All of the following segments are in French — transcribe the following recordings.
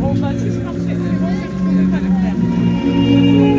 On va juste marcher, c'est bon, je ne pouvais pas le faire.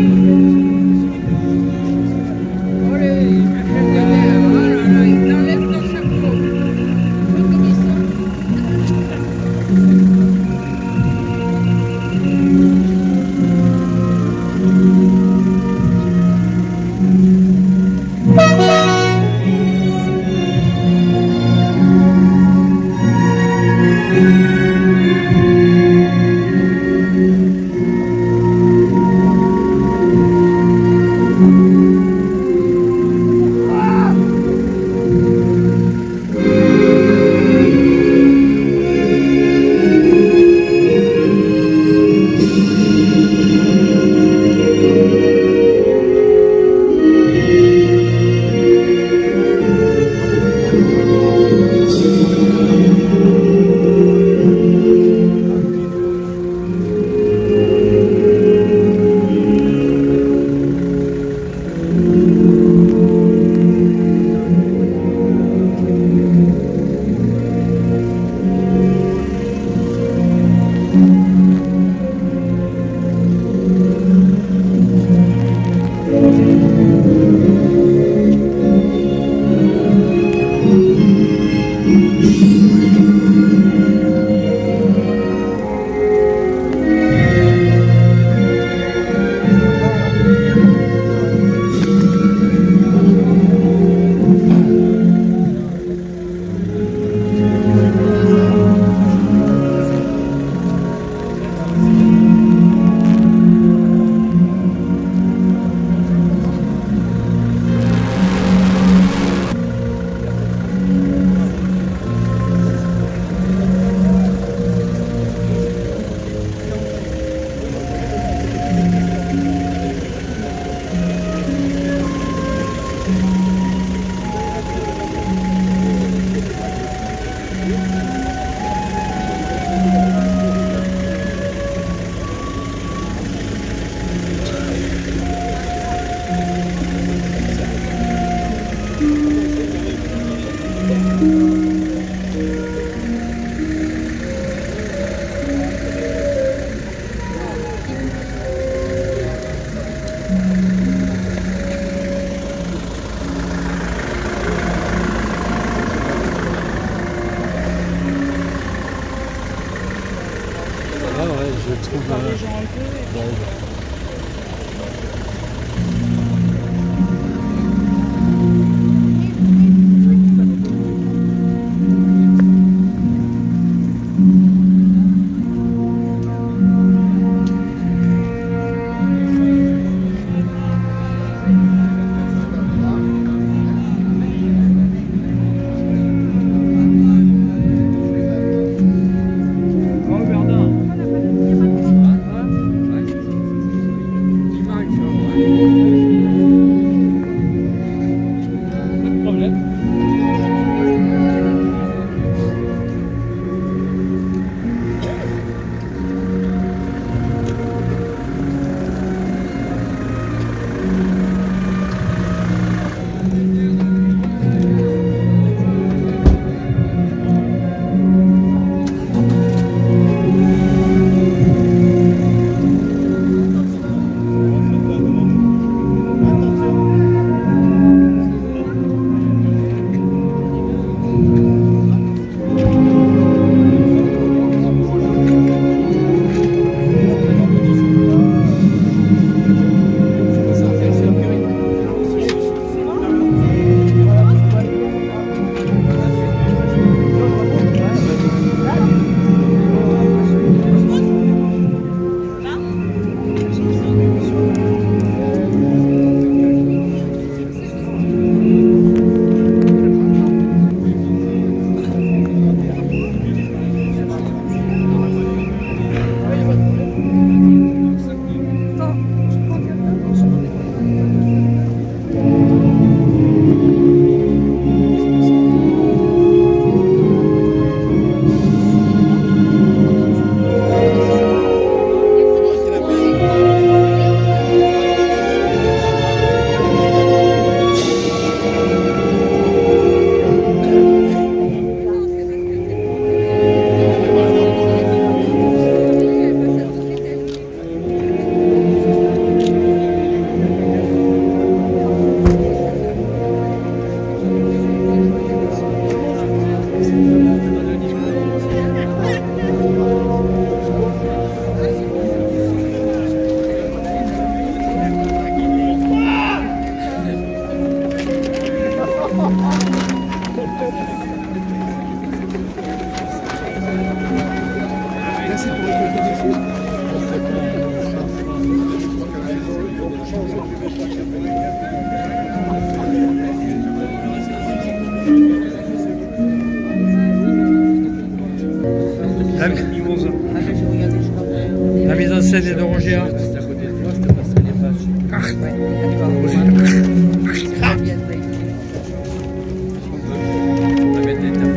D'après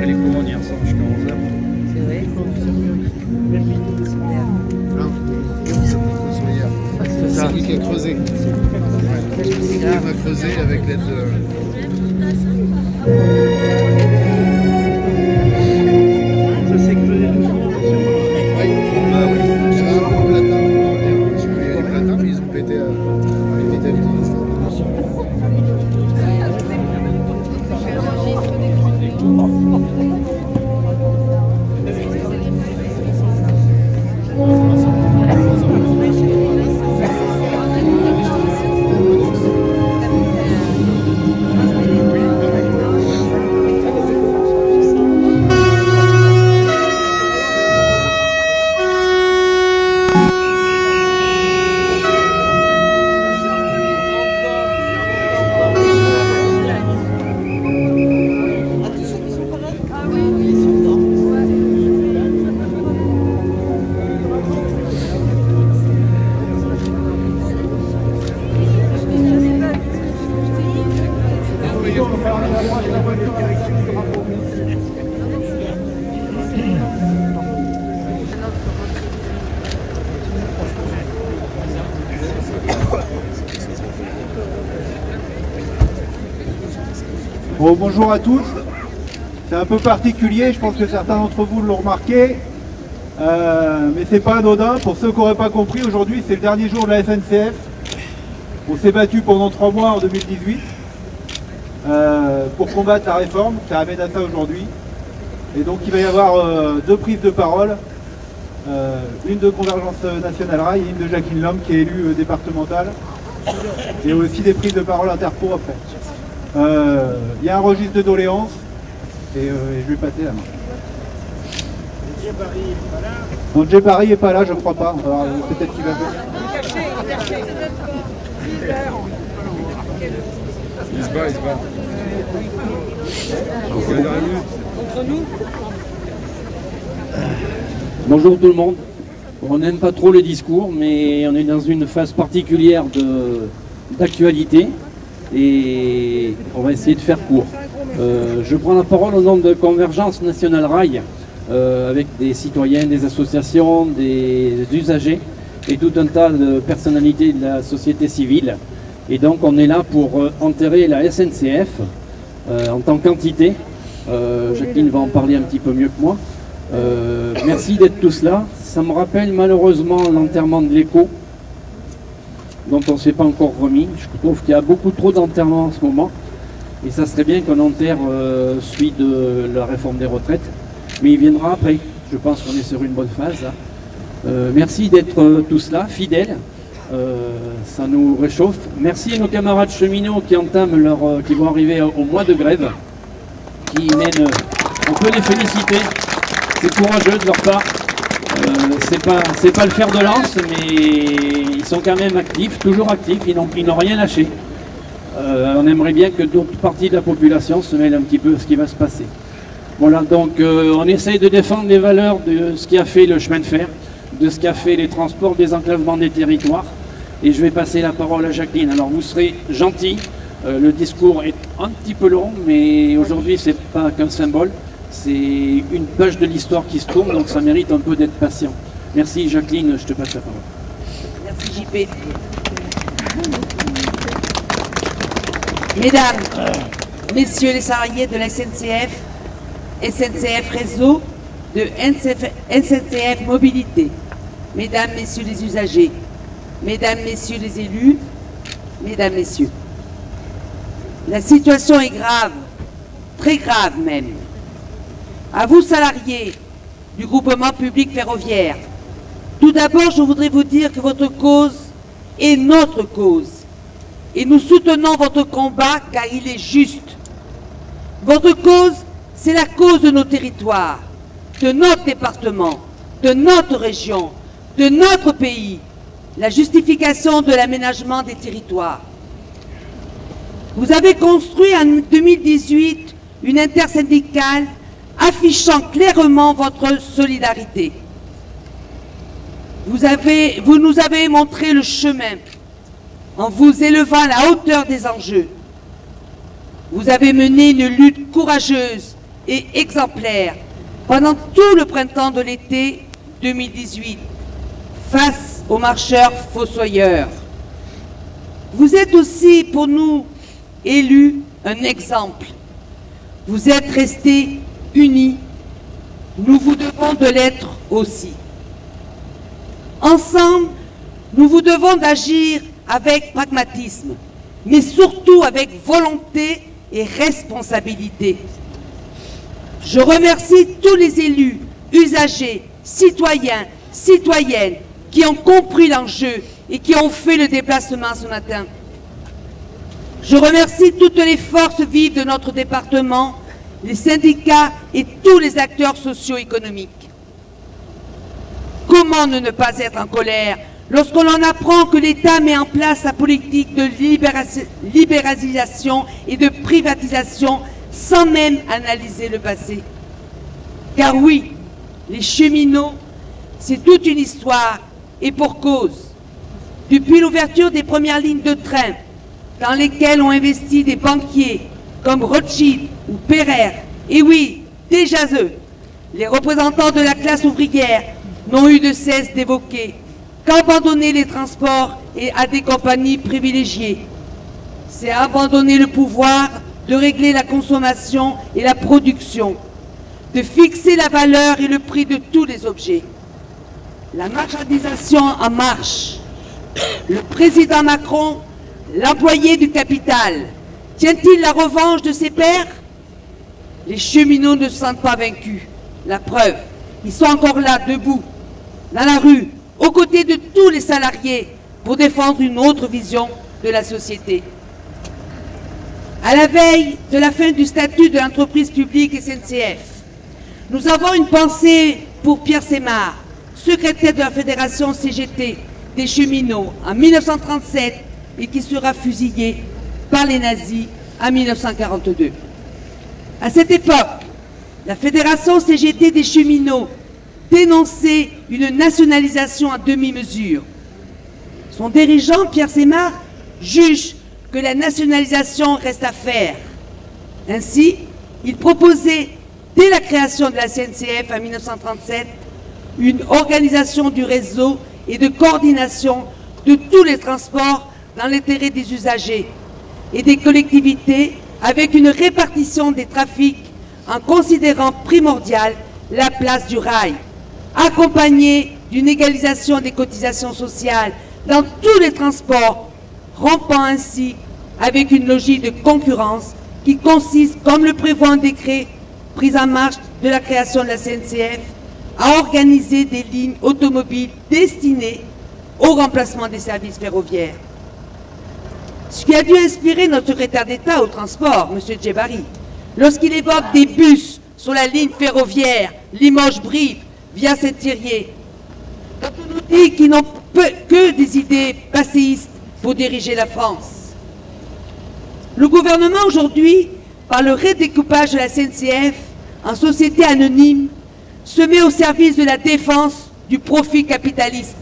les commandes hier soir jusqu'à 11h. C'est vrai. C'est lui qui a creusé. Il a creusé avec l'aide de... Ça s'est creusé tout souvent. Ah oui, c'est un platin. Les platins, mais ils ont pété petit à petit. Bon, bonjour à tous. C'est un peu particulier, je pense que certains d'entre vous l'ont remarqué, mais c'est pas anodin. Pour ceux qui n'auraient pas compris, aujourd'hui c'est le dernier jour de la SNCF. On s'est battu pendant 3 mois en 2018 pour combattre la réforme qui amène à ça aujourd'hui. Et donc il va y avoir 2 prises de parole, une de Convergence Nationale Rail et une de Jacqueline Lhomme qui est élue départementale. Et aussi des prises de parole interpro après. Il y a un registre de doléances et je vais passer la main. Donc Djebari n'est pas là, je crois pas. Alors peut-être qu'il va faire. Il se bat, il se bat. Bonjour tout le monde. On n'aime pas trop les discours, mais on est dans une phase particulière d'actualité et on va essayer de faire court. Je prends la parole au nom de Convergence Nationale Rail, avec des citoyens, des associations, des usagers et tout un tas de personnalités de la société civile. Et donc on est là pour enterrer la SNCF en tant qu'entité. Jacqueline va en parler un petit peu mieux que moi. Merci d'être tous là. Ça me rappelle malheureusement l'enterrement de l'Écho, dont on ne s'est pas encore remis. Je trouve qu'il y a beaucoup trop d'enterrements en ce moment. Et ça serait bien qu'on enterre celui de la réforme des retraites. Mais il viendra après. Je pense qu'on est sur une bonne phase. Merci d'être tous là, fidèles. Ça nous réchauffe. Merci à nos camarades cheminots qui entament qui vont arriver au mois de grève, qui mènent. On peut les féliciter. C'est courageux de leur part. C'est pas le fer de lance, mais ils sont quand même actifs, toujours actifs. Ils n'ont rien lâché. On aimerait bien que d'autres parties de la population se mêlent un petit peu à ce qui va se passer. Voilà, donc on essaye de défendre les valeurs de ce qui a fait le chemin de fer, de ce qu'a fait les transports, des enclavements des territoires. Et je vais passer la parole à Jacqueline. Alors vous serez gentils, le discours est un petit peu long, mais aujourd'hui c'est pas qu'un symbole, c'est une page de l'histoire qui se tourne, donc ça mérite un peu d'être patient. Merci Jacqueline, je te passe la parole. Merci JP. Mesdames, Messieurs les salariés de la SNCF, SNCF Réseau, de SNCF Mobilité, Mesdames, Messieurs les usagers, Mesdames, Messieurs les élus, Mesdames, Messieurs, la situation est grave, très grave même. À vous salariés du groupement public ferroviaire, tout d'abord je voudrais vous dire que votre cause est notre cause et nous soutenons votre combat car il est juste. Votre cause, c'est la cause de nos territoires, de notre département, de notre région, de notre pays, la justification de l'aménagement des territoires. Vous avez construit en 2018 une intersyndicale affichant clairement votre solidarité. Vous nous avez montré le chemin. en vous élevant à la hauteur des enjeux. Vous avez mené une lutte courageuse et exemplaire pendant tout le printemps de l'été 2018 face aux marcheurs fossoyeurs. Vous êtes aussi pour nous élus un exemple. Vous êtes restés unis. Nous vous devons de l'être aussi. Ensemble, nous vous devons d'agir avec pragmatisme, mais surtout avec volonté et responsabilité. Je remercie tous les élus, usagers, citoyens, citoyennes qui ont compris l'enjeu et qui ont fait le déplacement ce matin. Je remercie toutes les forces vives de notre département, les syndicats et tous les acteurs socio-économiques. Comment ne pas être en colère lorsque l'on apprend que l'État met en place sa politique de libéralisation et de privatisation sans même analyser le passé? Car oui, les cheminots, c'est toute une histoire et pour cause. Depuis l'ouverture des premières lignes de train, dans lesquelles ont investi des banquiers comme Rothschild ou Pereire, et oui, déjà eux, les représentants de la classe ouvrière n'ont eu de cesse d'évoquer qu'abandonner les transports à des compagnies privilégiées, c'est abandonner le pouvoir de régler la consommation et la production, de fixer la valeur et le prix de tous les objets. La marchandisation en marche. Le président Macron, l'employé du capital, tient-il la revanche de ses pairs? Les cheminots ne se sentent pas vaincus. La preuve, ils sont encore là, debout, dans la rue, aux côtés de tous les salariés, pour défendre une autre vision de la société. À la veille de la fin du statut de l'entreprise publique SNCF, nous avons une pensée pour Pierre Semard, secrétaire de la Fédération CGT des cheminots en 1937 et qui sera fusillé par les nazis en 1942. À cette époque, la Fédération CGT des cheminots dénonçait une nationalisation à demi-mesure. Son dirigeant, Pierre Semard, juge que la nationalisation reste à faire. Ainsi, il proposait, dès la création de la SNCF en 1937, une organisation du réseau et de coordination de tous les transports dans l'intérêt des usagers et des collectivités avec une répartition des trafics en considérant primordiale la place du rail, accompagnée d'une égalisation des cotisations sociales dans tous les transports, rompant ainsi avec une logique de concurrence qui consiste, comme le prévoit un décret pris en marche de la création de la SNCF, à organiser des lignes automobiles destinées au remplacement des services ferroviaires. Ce qui a dû inspirer notre secrétaire d'État au transport, M. Djebari, lorsqu'il évoque des bus sur la ligne ferroviaire Limoges-Brive via Saint-Thirier, quand on nous dit qu'ils n'ont que des idées passéistes pour diriger la France. Le gouvernement aujourd'hui, par le redécoupage de la SNCF en société anonyme, se met au service de la défense du profit capitaliste,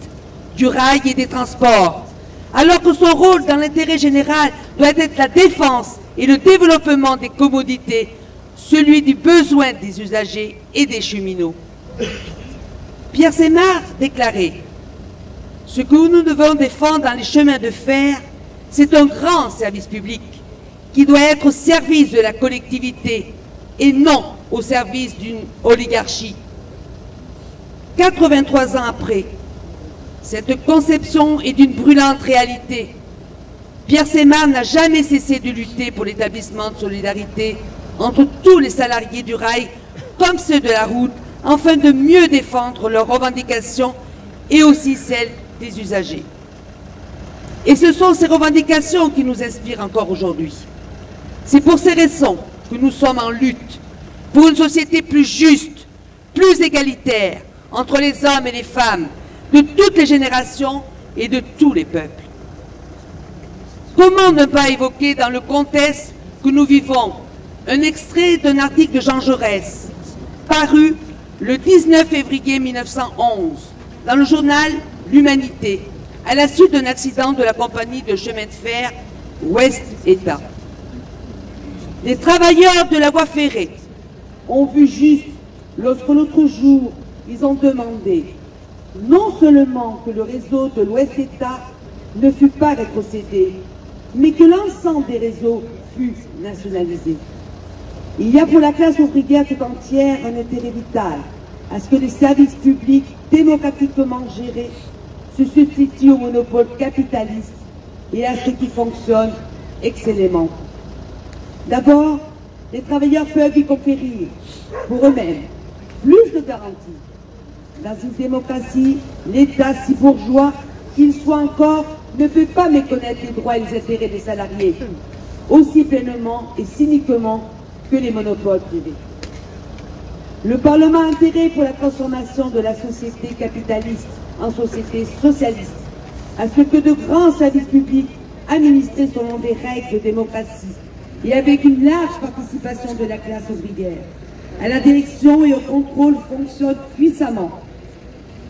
du rail et des transports, alors que son rôle dans l'intérêt général doit être la défense et le développement des commodités, celui du besoin des usagers et des cheminots. Pierre Semard déclarait « Ce que nous devons défendre dans les chemins de fer, c'est un grand service public qui doit être au service de la collectivité et non au service d'une oligarchie. » 83 ans après, cette conception est d'une brûlante réalité. Pierre Semard n'a jamais cessé de lutter pour l'établissement de solidarité entre tous les salariés du rail comme ceux de la route, afin de mieux défendre leurs revendications et aussi celles des usagers. Et ce sont ces revendications qui nous inspirent encore aujourd'hui. C'est pour ces raisons que nous sommes en lutte pour une société plus juste, plus égalitaire entre les hommes et les femmes, de toutes les générations et de tous les peuples. Comment ne pas évoquer dans le contexte que nous vivons un extrait d'un article de Jean Jaurès, paru le 19 février 1911, dans le journal L'Humanité, à la suite d'un accident de la compagnie de chemin de fer Ouest-État. Les travailleurs de la voie ferrée ont vu juste lorsque l'autre jour, ils ont demandé non seulement que le réseau de l'Ouest-État ne fut pas rétrocédé, mais que l'ensemble des réseaux fut nationalisé. Il y a pour la classe ouvrière tout entière un intérêt vital à ce que les services publics démocratiquement gérés se substituent au monopole capitaliste et à ce qui fonctionne excellemment. D'abord, les travailleurs peuvent y conquérir pour eux-mêmes plus de garanties. Dans une démocratie, l'État si bourgeois qu'il soit encore ne peut pas méconnaître les droits et les intérêts des salariés, aussi pleinement et cyniquement que les monopoles privés. Le Parlement a intérêt pour la transformation de la société capitaliste en société socialiste, à ce que de grands services publics administrés selon des règles de démocratie et avec une large participation de la classe ouvrière, à la direction et au contrôle fonctionnent puissamment.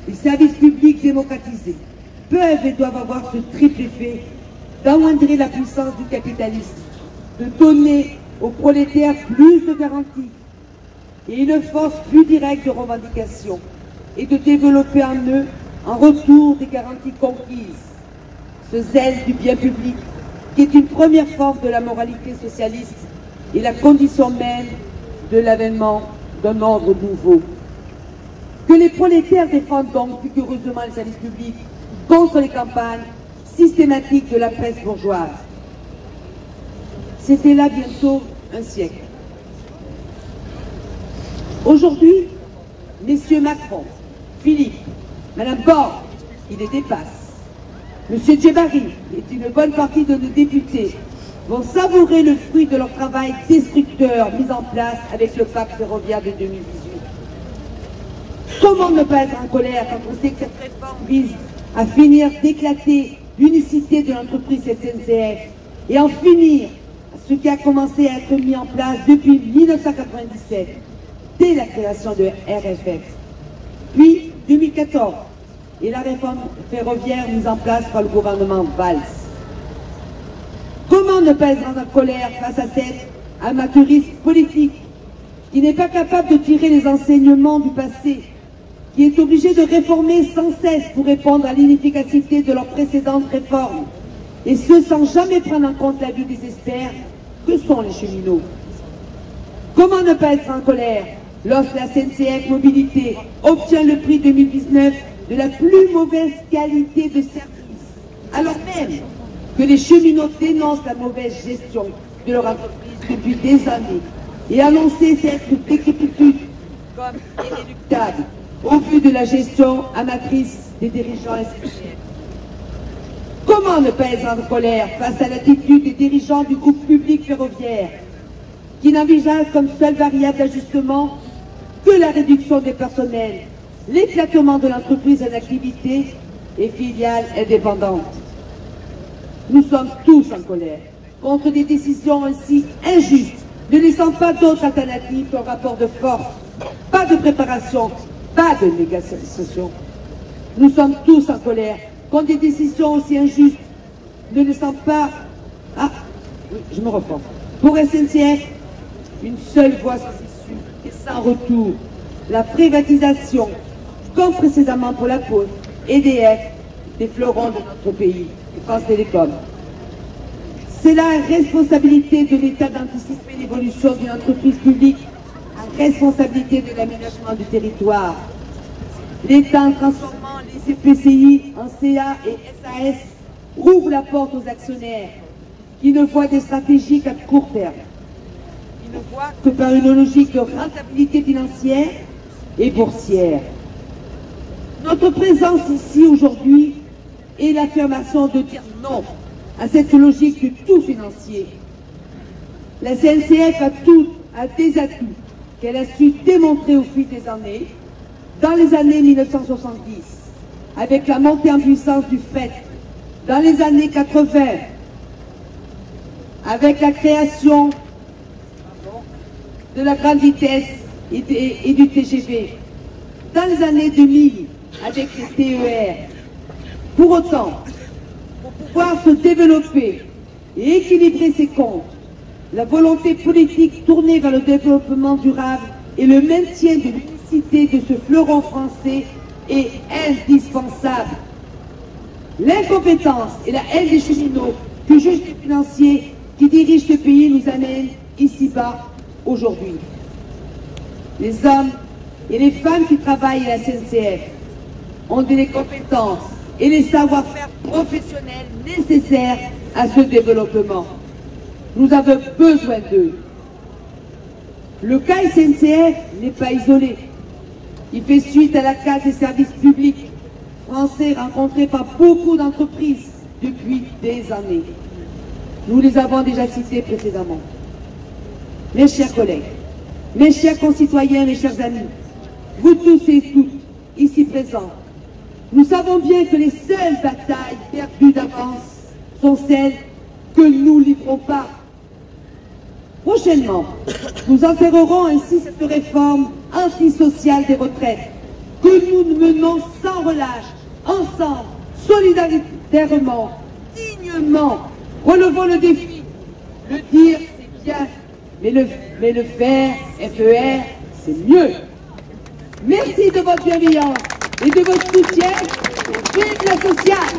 Les services publics démocratisés peuvent et doivent avoir ce triple effet d'amoindrir la puissance du capitalisme, de donner aux prolétaires plus de garanties et une force plus directe de revendication et de développer en eux, en retour des garanties conquises, ce zèle du bien public qui est une première forme de la moralité socialiste et la condition même de l'avènement d'un ordre nouveau. Que les prolétaires défendent donc vigoureusement les services publics contre les campagnes systématiques de la presse bourgeoise. C'était là bientôt un siècle. Aujourd'hui, messieurs Macron, Philippe, Madame Borne, qui les dépassent, Monsieur Djebari et une bonne partie de nos députés vont savourer le fruit de leur travail destructeur mis en place avec le pacte ferroviaire de 2018. Comment ne pas être en colère quand on sait que cette réforme vise à finir d'éclater l'unicité de l'entreprise SNCF et en finir à ce qui a commencé à être mis en place depuis 1997, dès la création de RFF, puis 2014, et la réforme ferroviaire mise en place par le gouvernement Valls. Comment ne pas être en colère face à cet amateurisme politique qui n'est pas capable de tirer les enseignements du passé, qui est obligé de réformer sans cesse pour répondre à l'inefficacité de leurs précédentes réformes, et ce sans jamais prendre en compte la vie des experts que sont les cheminots. Comment ne pas être en colère lorsque la SNCF Mobilité obtient le prix 2019 de la plus mauvaise qualité de service, alors même que les cheminots dénoncent la mauvaise gestion de leur entreprise depuis des années et annoncer cette décrépitude comme inéluctable au vu de la gestion amatrice des dirigeants SNCF. Comment ne pas être en colère face à l'attitude des dirigeants du groupe public ferroviaire qui n'envisagent comme seule variable d'ajustement que la réduction des personnels, l'éclatement de l'entreprise en activité et filiales indépendantes. Nous sommes tous en colère contre des décisions ainsi injustes, ne laissant pas d'autre alternative qu'un rapport de force, pas de préparation, pas de négociation. Nous sommes tous en colère contre des décisions aussi injustes, ne laissant pas... Ah, oui, je me reprends. Pour SNCF, une seule voie sans issue et sans retour, la privatisation, comme précédemment pour la Poste, EDF, des fleurons de notre pays, France Télécom. C'est la responsabilité de l'État d'anticiper l'évolution d'une entreprise publique, la responsabilité de l'aménagement du territoire. L'État, en transformant les EPCI en CA et SAS, ouvre la porte aux actionnaires qui ne voient des stratégies qu'à court terme. Ils ne voient que par une logique de rentabilité financière et boursière. Notre présence ici aujourd'hui est l'affirmation de dire non à cette logique de tout financier. La SNCF a des atouts qu'elle a su démontrer au fil des années, dans les années 1970, avec la montée en puissance du fret, dans les années 80, avec la création de la grande vitesse et du TGV, dans les années 2000, avec les TER, Pour autant, pour pouvoir se développer et équilibrer ses comptes, la volonté politique tournée vers le développement durable et le maintien de l'unicité de ce fleuron français est indispensable. L'incompétence et la haine des cheminots que jugent les financiers qui dirigent ce pays nous amènent ici-bas aujourd'hui. Les hommes et les femmes qui travaillent à la SNCF ont des compétences et les savoir-faire professionnels nécessaires à ce développement. Nous avons besoin d'eux. Le cas SNCF n'est pas isolé. Il fait suite à la case des services publics français rencontrés par beaucoup d'entreprises depuis des années. Nous les avons déjà cités précédemment. Mes chers collègues, mes chers concitoyens, mes chers amis, vous tous et toutes ici présents, nous savons bien que les seules batailles perdues d'avance sont celles que nous ne livrons pas. Prochainement, nous enterrerons ainsi cette réforme antisociale des retraites que nous menons sans relâche, ensemble, solidairement, dignement. Relevons le défi. Le dire, c'est bien, mais le faire, FER, c'est mieux. Merci de votre bienveillance et de votre soutien. Vive la sociale!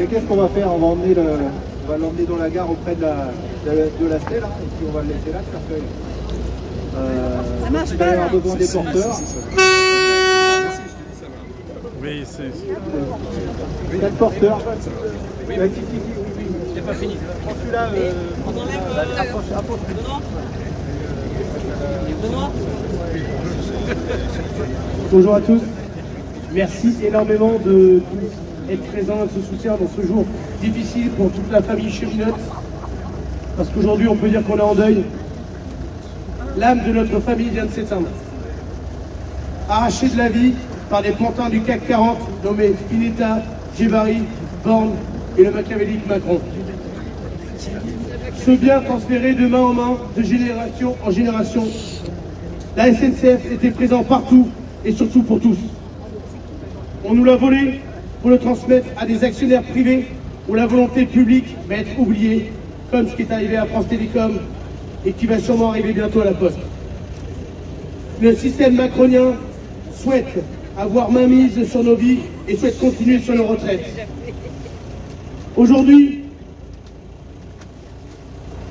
Qu'est-ce qu'on va faire? On va l'emmener dans la gare auprès de la stèle, hein, et puis on va le laisser là, le cercueil. Ça marche pas, là. Besoin des porteurs. Oui, c'est... 4 porteurs. Oui, c'est pas fini. Prends celui-là. On enlève... approche. Benoît. Bonjour à tous, merci énormément de tous être présents et de ce soutien dans ce jour difficile pour toute la famille cheminote, parce qu'aujourd'hui on peut dire qu'on est en deuil. L'âme de notre famille vient de s'éteindre, arrachée de la vie par des pantins du CAC 40 nommés Spinetta, Djebari, Borne et le machiavélique Macron. Ce bien transféré de main en main, de génération en génération, la SNCF était présente partout et surtout pour tous. On nous l'a volé pour le transmettre à des actionnaires privés où la volonté publique va être oubliée, comme ce qui est arrivé à France Télécom et qui va sûrement arriver bientôt à la Poste. Le système macronien souhaite avoir mainmise sur nos vies et souhaite continuer sur nos retraites. Aujourd'hui,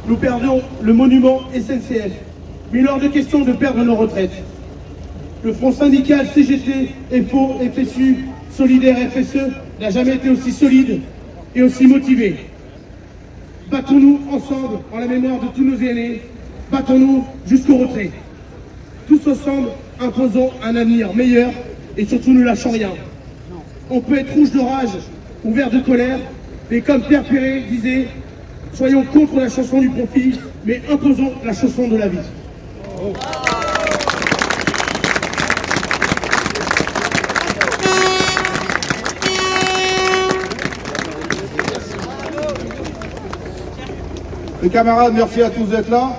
nous perdons le monument SNCF, mais il est hors de question de perdre nos retraites. Le front syndical CGT, FO, FSU, Solidaire, FSE n'a jamais été aussi solide et aussi motivé. Battons-nous ensemble en la mémoire de tous nos aînés, battons-nous jusqu'au retrait. Tous ensemble, imposons un avenir meilleur et surtout ne lâchons rien. On peut être rouge de rage ou vert de colère, mais comme Pierre Perret disait, soyons contre la chanson du profit, mais imposons la chanson de la vie. Les camarades, merci à tous d'être là.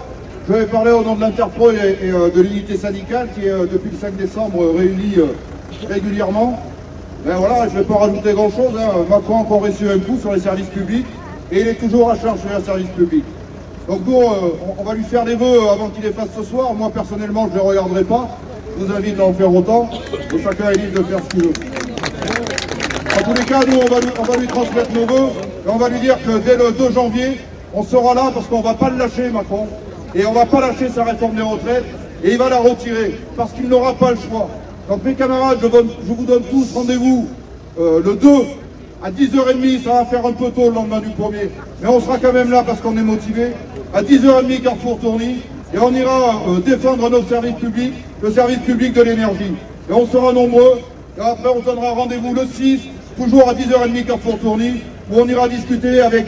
Je vais parler au nom de l'Interpro et de l'unité syndicale qui est depuis le 5 décembre réunie régulièrement. Ben voilà, je ne vais pas rajouter grand chose. Hein. Macron a encore reçu un coup sur les services publics et il est toujours à charge sur les services publics. Donc nous, on va lui faire des vœux avant qu'il les fasse ce soir. Moi personnellement, je ne les regarderai pas. Je vous invite à en faire autant. Donc, chacun est libre de faire ce qu'il veut. En tous les cas, nous, on va lui transmettre nos vœux et on va lui dire que dès le 2 janvier, on sera là parce qu'on ne va pas le lâcher, Macron. Et on ne va pas lâcher sa réforme des retraites. Et il va la retirer parce qu'il n'aura pas le choix. Donc mes camarades, je vous donne tous rendez-vous le 2 à 10h30. Ça va faire un peu tôt le lendemain du 1er. Mais on sera quand même là parce qu'on est motivé. À 10h30, Carrefour Tourny. Et on ira défendre nos services publics, le service public de l'énergie. Et on sera nombreux. Et après, on donnera rendez-vous le 6, toujours à 10h30 Carrefour Tourny, où on ira discuter avec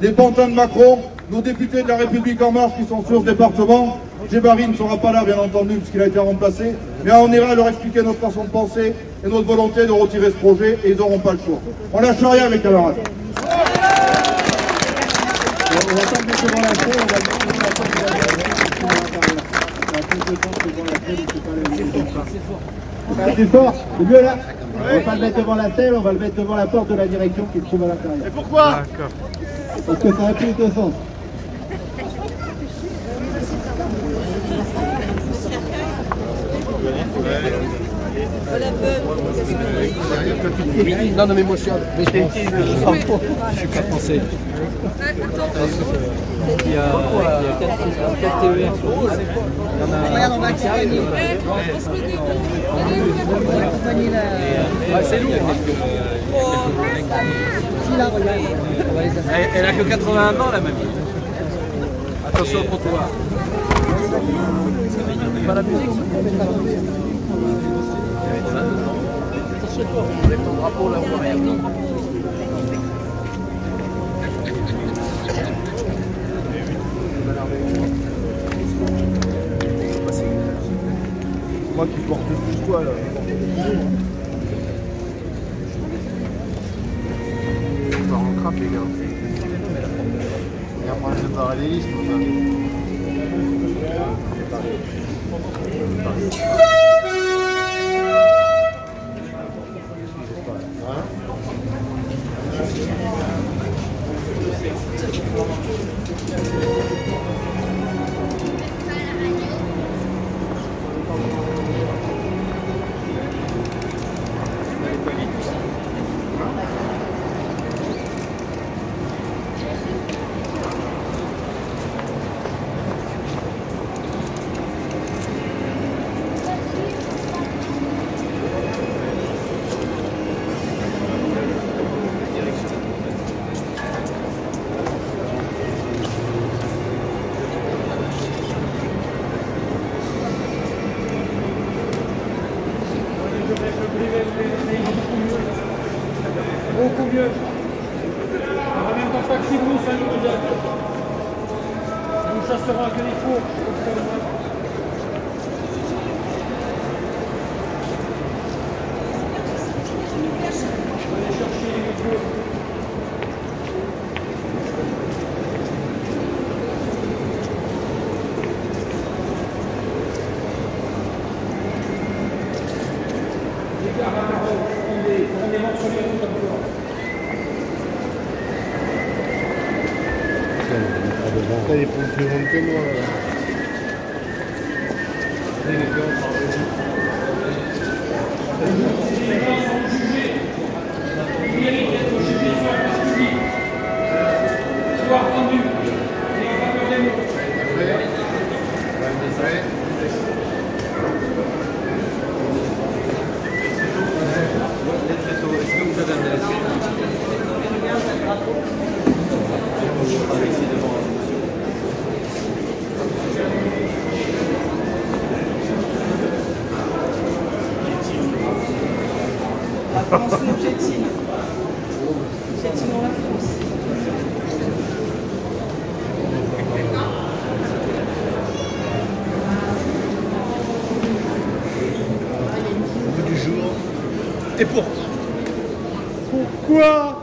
les pantins de Macron, nos députés de la République En Marche qui sont sur ce département. Djebari ne sera pas là, bien entendu, puisqu'il a été remplacé. Mais on ira leur expliquer notre façon de penser et notre volonté de retirer ce projet, et ils n'auront pas le choix. On lâche rien, mes camarades. On va pas le mettre devant la scène, on va le mettre devant la porte de la direction. Ça a plus de temps devant la scène, c'est pas le... C'est fort, c'est mieux là. On va pas le mettre devant la scène, on va le mettre devant la porte de la direction qui se trouve à l'intérieur. Et pourquoi? Parce que ça a plus de sens. Non, non, mais moi je suis pas français. Il y a 4 TER sur 10. C'est lourd. Elle a que 81 ans, la mamie. Attention au trottoir. Pas la musique. On lève ton drapeau là où rien. C'est moi qui porte plus quoi là. On part en crappe les gars. Et après on se barrer les listes. Beaucoup mieux. On ramène ton taxi, nous, ça nous donne. Nous chasserons que les fours. On va aller chercher les fours. Les gars, on est morts sur les routes encore. Ça les prend plus loin que moi là. La France nous piétine. Piétinons la France. Au bout du jour. Et pourquoi? Quoi?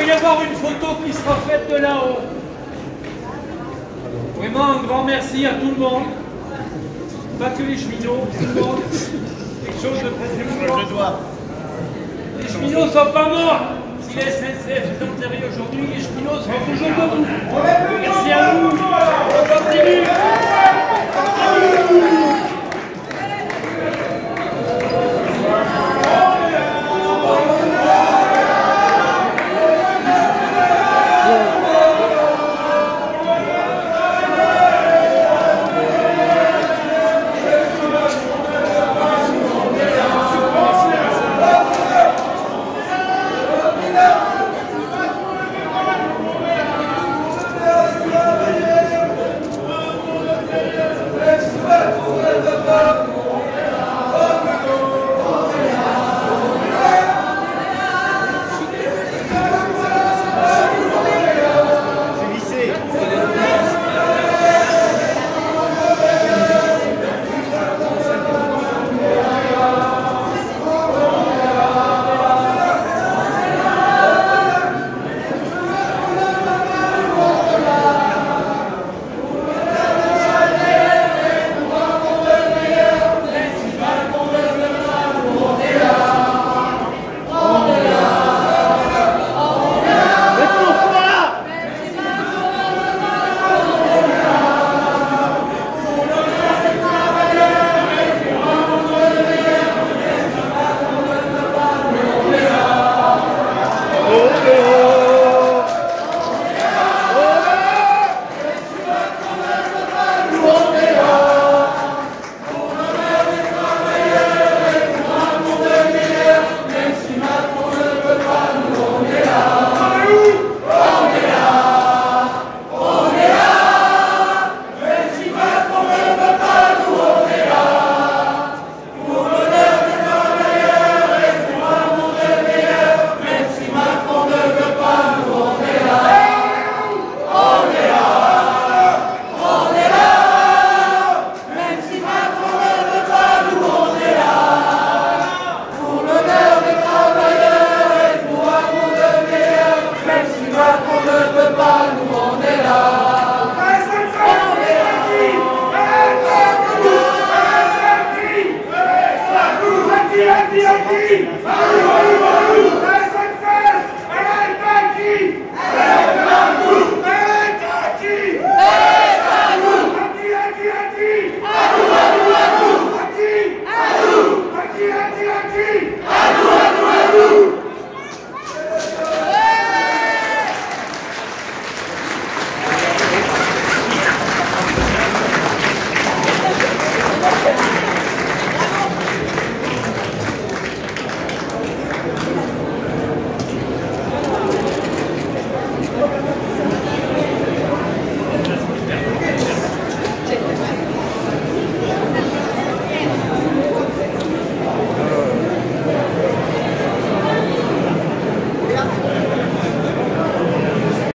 va y avoir une photo qui sera faite de là-haut. Vraiment un grand merci à tout le monde. Pas que les cheminots, tout le monde. Quelque chose de très important. Les cheminots ne sont pas morts. Si la SNCF est enterrée aujourd'hui, les cheminots seront toujours debout. Merci à vous. On continue.